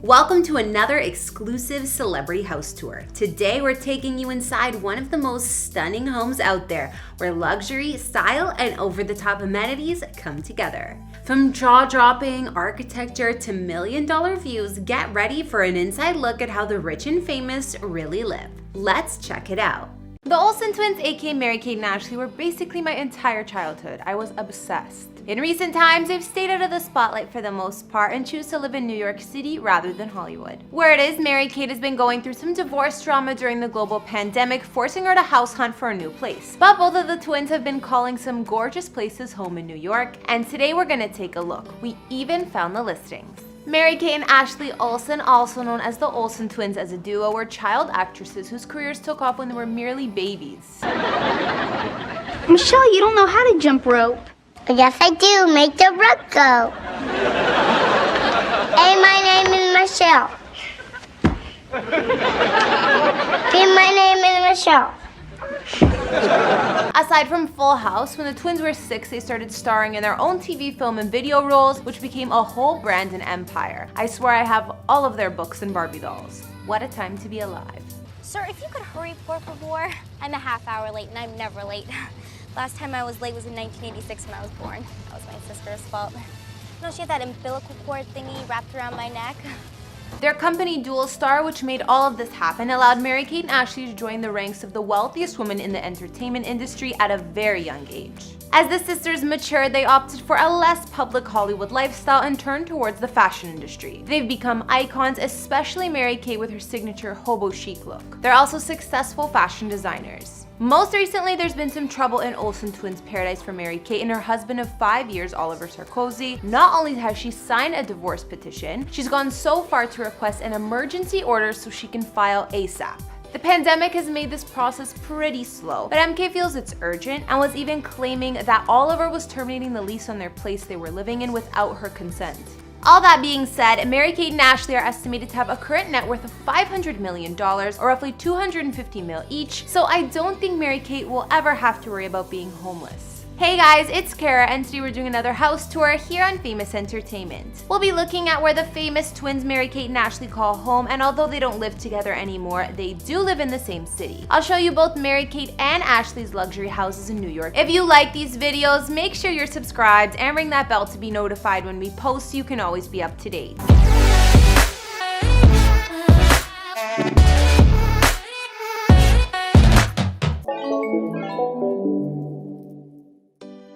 Welcome to another exclusive celebrity house tour. Today we're taking you inside one of the most stunning homes out there, where luxury, style, and over-the-top amenities come together. From jaw-dropping architecture to million-dollar views, get ready for an inside look at how the rich and famous really live. Let's check it out. The Olsen twins, aka Mary-Kate and Ashley, were basically my entire childhood. I was obsessed. In recent times, they've stayed out of the spotlight for the most part and choose to live in New York City rather than Hollywood. Word is, Mary-Kate has been going through some divorce drama during the global pandemic, forcing her to house hunt for a new place. But both of the twins have been calling some gorgeous places home in New York, and today we're gonna take a look. We even found the listings. Mary-Kate and Ashley Olsen, also known as the Olsen twins as a duo, were child actresses whose careers took off when they were merely babies. Michelle, you don't know how to jump rope. Yes, I do. Make the rope go. Hey, my name is Michelle. Hey, my name is Michelle. Aside from Full House, when the twins were 6, they started starring in their own TV, film, and video roles, which became a whole brand and empire. I swear I have all of their books and Barbie dolls. What a time to be alive. Sir, if you could hurry, por favor. I'm a half hour late, and I'm never late. Last time I was late was in 1986 when I was born. That was my sister's fault. No, she had that umbilical cord thingy wrapped around my neck. Their company Dual Star, which made all of this happen, allowed Mary-Kate and Ashley to join the ranks of the wealthiest women in the entertainment industry at a very young age. As the sisters matured, they opted for a less public Hollywood lifestyle and turned towards the fashion industry. They've become icons, especially Mary-Kate with her signature hobo chic look. They're also successful fashion designers. Most recently, there's been some trouble in Olsen twins' paradise for Mary-Kate and her husband of 5 years, Oliver Sarkozy. Not only has she signed a divorce petition, she's gone so far to request an emergency order so she can file ASAP. The pandemic has made this process pretty slow, but MK feels it's urgent and was even claiming that Oliver was terminating the lease on their place they were living in without her consent. All that being said, Mary-Kate and Ashley are estimated to have a current net worth of $500 million, or roughly $250 million each, so I don't think Mary-Kate will ever have to worry about being homeless. Hey guys, it's Kara, and today we're doing another house tour here on Famous Entertainment. We'll be looking at where the famous twins Mary-Kate and Ashley call home, and although they don't live together anymore, they do live in the same city. I'll show you both Mary-Kate and Ashley's luxury houses in New York. If you like these videos, make sure you're subscribed and ring that bell to be notified when we post so you can always be up to date.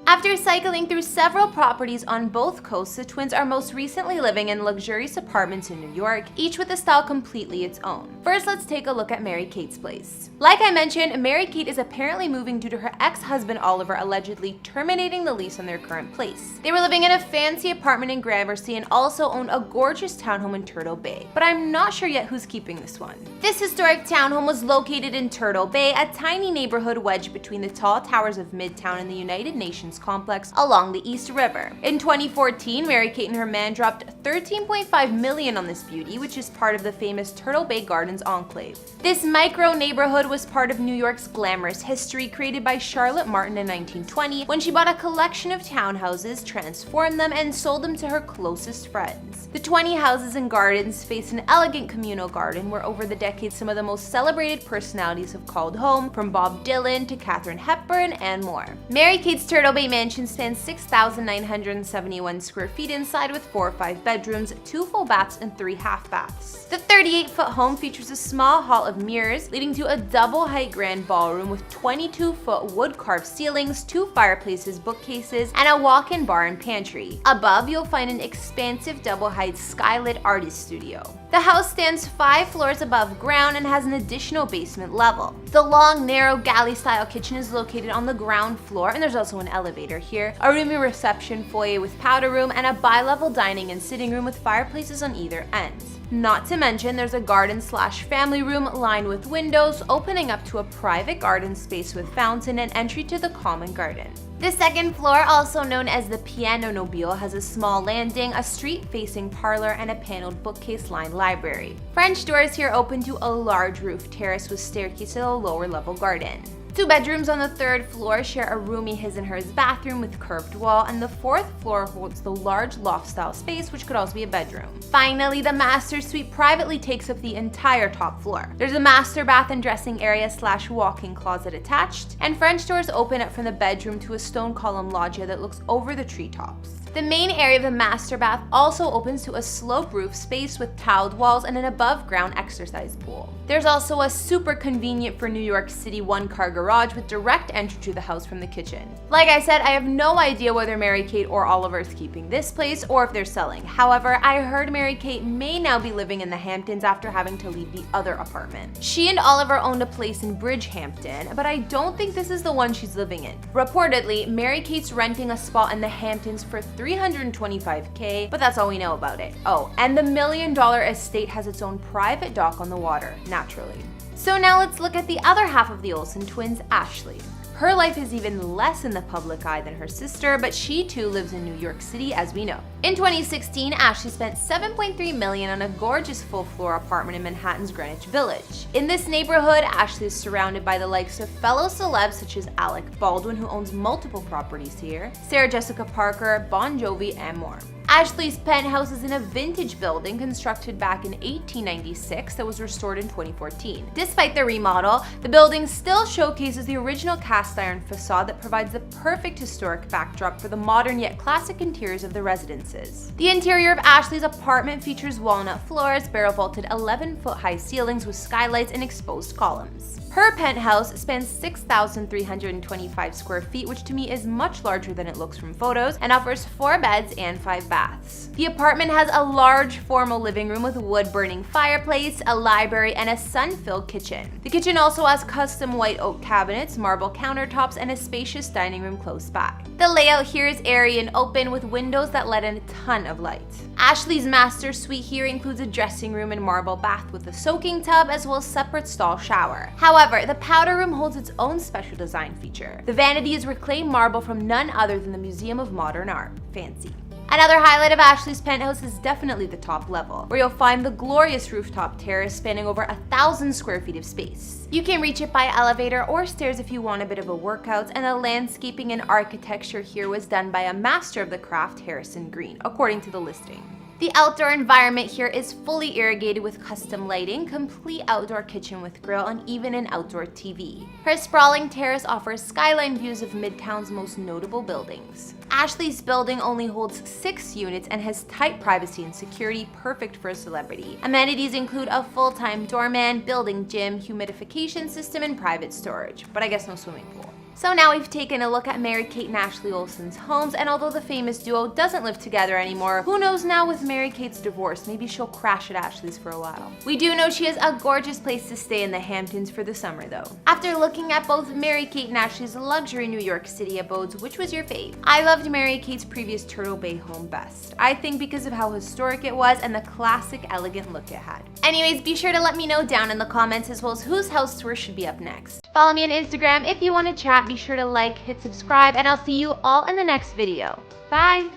After cycling through several properties on both coasts, the twins are most recently living in luxurious apartments in New York, each with a style completely its own. First, let's take a look at Mary-Kate's place. Like I mentioned, Mary-Kate is apparently moving due to her ex-husband Oliver allegedly terminating the lease on their current place. They were living in a fancy apartment in Gramercy and also owned a gorgeous townhome in Turtle Bay, but I'm not sure yet who's keeping this one. This historic townhome was located in Turtle Bay, a tiny neighborhood wedged between the tall towers of Midtown and the United Nations complex along the East River. In 2014, Mary-Kate and her man dropped $13.5 million on this beauty, which is part of the famous Turtle Bay Gardens enclave. This micro neighborhood was part of New York's glamorous history, created by Charlotte Martin in 1920 when she bought a collection of townhouses, transformed them, and sold them to her closest friends. The 20 houses and gardens face an elegant communal garden where over the decades some of the most celebrated personalities have called home, from Bob Dylan to Katharine Hepburn and more. Mary-Kate's Turtle Bay mansion spans 6,971 square feet inside, with 4 or 5 bedrooms, 2 full baths, and 3 half baths. The 38-foot home features a small hall of mirrors leading to a double-height grand ballroom with 22-foot wood-carved ceilings, 2 fireplaces, bookcases, and a walk-in bar and pantry. Above, you'll find an expansive double-height skylit artist studio. The house stands 5 floors above ground and has an additional basement level. The long, narrow galley-style kitchen is located on the ground floor, and there's also an elevator here, a roomy reception foyer with powder room, and a bi-level dining and sitting room with fireplaces on either ends. Not to mention, there's a garden/family room lined with windows, opening up to a private garden space with fountain and entry to the common garden. The second floor, also known as the Piano Nobile, has a small landing, a street-facing parlor, and a paneled bookcase-lined library. French doors here open to a large roof terrace with staircase to a lower-level garden. 2 bedrooms on the 3rd floor share a roomy his and hers bathroom with curved wall, and the 4th floor holds the large loft-style space, which could also be a bedroom. Finally, the master suite privately takes up the entire top floor. There's a master bath and dressing area / walk-in closet attached, and French doors open up from the bedroom to a stone column loggia that looks over the treetops. The main area of the master bath also opens to a sloped roof space with tiled walls and an above-ground exercise pool. There's also a super convenient for New York City 1-car garage with direct entry to the house from the kitchen. Like I said, I have no idea whether Mary-Kate or Oliver is keeping this place or if they're selling. However, I heard Mary-Kate may now be living in the Hamptons after having to leave the other apartment. She and Oliver owned a place in Bridgehampton, but I don't think this is the one she's living in. Reportedly, Mary-Kate's renting a spot in the Hamptons for $325K, but that's all we know about it. Oh, and the $1 million estate has its own private dock on the water, naturally. So now let's look at the other half of the Olsen twins, Ashley. Her life is even less in the public eye than her sister, but she too lives in New York City, as we know. In 2016, Ashley spent $7.3 million on a gorgeous full-floor apartment in Manhattan's Greenwich Village. In this neighborhood, Ashley is surrounded by the likes of fellow celebs such as Alec Baldwin, who owns multiple properties here, Sarah Jessica Parker, Bon Jovi, and more. Ashley's penthouse is in a vintage building constructed back in 1896 that was restored in 2014. Despite the remodel, the building still showcases the original cast iron facade that provides the perfect historic backdrop for the modern yet classic interiors of the residences. The interior of Ashley's apartment features walnut floors, barrel-vaulted 11-foot-high ceilings with skylights and exposed columns. Her penthouse spans 6,325 square feet, which to me is much larger than it looks from photos, and offers 4 beds and 5 baths. The apartment has a large formal living room with wood-burning fireplace, a library, and a sun-filled kitchen. The kitchen also has custom white oak cabinets, marble countertops, and a spacious dining room close by. The layout here is airy and open with windows that let in a ton of light. Ashley's master suite here includes a dressing room and marble bath with a soaking tub as well as separate stall shower. However, the powder room holds its own special design feature. The vanity is reclaimed marble from none other than the Museum of Modern Art. Fancy. Another highlight of Ashley's penthouse is definitely the top level, where you'll find the glorious rooftop terrace spanning over 1,000 square feet of space. You can reach it by elevator or stairs if you want a bit of a workout, and the landscaping and architecture here was done by a master of the craft, Harrison Green, according to the listing. The outdoor environment here is fully irrigated with custom lighting, complete outdoor kitchen with grill, and even an outdoor TV. Her sprawling terrace offers skyline views of Midtown's most notable buildings. Ashley's building only holds 6 units and has tight privacy and security, perfect for a celebrity. Amenities include a full-time doorman, building gym, humidification system, and private storage, but I guess no swimming pool. So now we've taken a look at Mary-Kate and Ashley Olsen's homes, and although the famous duo doesn't live together anymore, who knows now with Mary-Kate's divorce, maybe she'll crash at Ashley's for a while. We do know she has a gorgeous place to stay in the Hamptons for the summer though. After looking at both Mary-Kate and Ashley's luxury New York City abodes, which was your fave? I loved Mary-Kate's previous Turtle Bay home best. I think because of how historic it was and the classic elegant look it had. Anyways, be sure to let me know down in the comments as well as whose house tour should be up next. Follow me on Instagram if you want to chat. Be sure to like, hit subscribe, and I'll see you all in the next video. Bye!